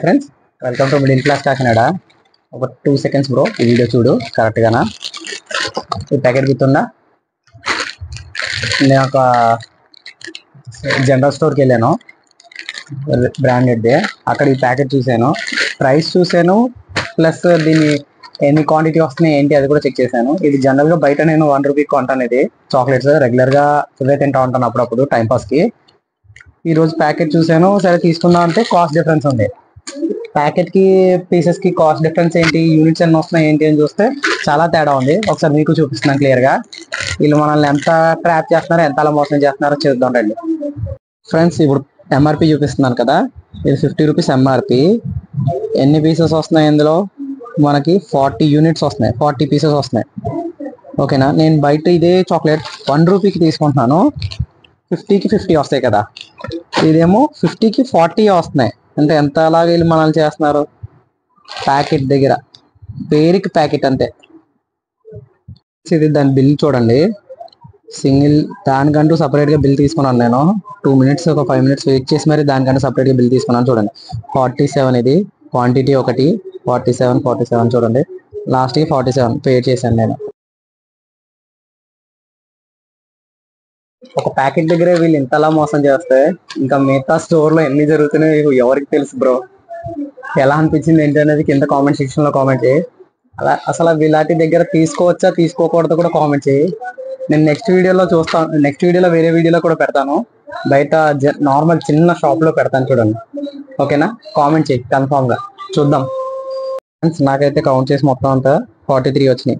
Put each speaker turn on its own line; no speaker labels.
Friends, welcome to middle class Kakinada. ఒక 2 seconds bro, ఈ video చూడు కరెక్ట్గానా. ఈ ప్యాకెట్ గుర్తుందా? నేను ఒక జనరల్ స్టోర్కి వెళ్ళాను, బ్రాండెడ్ది. అక్కడ ఈ ప్యాకెట్ చూశాను, ప్రైస్ చూశాను, ప్లస్ దీన్ని ఎన్ని క్వాంటిటీ వస్తున్నాయి ఏంటి అది కూడా చెక్ చేశాను. ఇది జనరల్గా బయట నేను 1 రూపీ కొంటాను. ఇది చాక్లెట్స్ రెగ్యులర్గా ఇవే తింటా ఉంటాను అప్పుడప్పుడు టైంపాస్కి. ఈరోజు ప్యాకెట్ చూశాను, సరే తీసుకుందాం అంటే కాస్ట్ డిఫరెన్స్ ఉంది. ప్యాకెట్ కి పీసెస్ కి కాస్ట్ డిఫరెన్స్ ఏంటి, యూనిట్స్ ఎన్ని వస్తున్నాయి ఏంటి అని చూస్తే చాలా తేడా ఉంది. ఒకసారి మీకు చూపిస్తున్నాను క్లియర్ గా. వీళ్ళు మనల్ని ఎంత ట్రాప్ చేస్తున్నారో, ఎంత అలా మోసం చేస్తున్నారో చూద్దాం రండి. ఫ్రెండ్స్, ఇప్పుడు ఎంఆర్పి చూపిస్తున్నాను కదా, ఇది 50 రూపీస్ ఎంఆర్పి. ఎన్ని పీసెస్ వస్తున్నాయి ఇందులో? మనకి 40 యూనిట్స్ వస్తున్నాయి, 40 పీసెస్ వస్తున్నాయి. ఓకేనా. నేను బయట ఇదే చాక్లెట్ 1 రూపీకి తీసుకుంటున్నాను, 50కి 50 వస్తాయి కదా. ఇదేమో 50కి 40 వస్తున్నాయి. అంటే ఎంత అలాగే వీళ్ళు మనల్ని చేస్తున్నారు. ప్యాకెట్ దగ్గర పేరుకి ప్యాకెట్ అంతే. ఇది దాని బిల్ చూడండి, సింగిల్ దానికంటూ సపరేట్గా బిల్ తీసుకున్నాను నేను. 2 minutes ఒక 5 minutes వెయిట్ చేసి మరి దానికంటూ సపరేట్గా బిల్ తీసుకున్నాను. చూడండి 47, ఇది క్వాంటిటీ ఒకటి 47 చూడండి. లాస్ట్కి 47 పే చేశాను నేను. ఒక ప్యాకెట్ దగ్గరే వీళ్ళు ఇంతలా మోసం చేస్తే ఇంకా మిగతా స్టోర్లో ఎన్ని జరుగుతున్నాయో ఎవరికి తెలుసు బ్రో. ఎలా అనిపించింది ఏంటి అనేది కింద కామెంట్ సెక్షన్లో కామెంట్ చేయి. అలా అసలు వీళ్ళటి దగ్గర తీసుకోవచ్చా తీసుకోకూడదు కూడా కామెంట్ చేయి. నేను నెక్స్ట్ వీడియోలో చూస్తాను, నెక్స్ట్ వీడియోలో వేరే వీడియోలో కూడా పెడతాను. బయట నార్మల్ చిన్న షాప్లో పెడతాను చూడండి. ఓకేనా, కామెంట్ చేయి కన్ఫామ్గా చూద్దాం. నాకైతే కౌంట్ చేసి మొత్తం అంతా 43 వచ్చినాయి.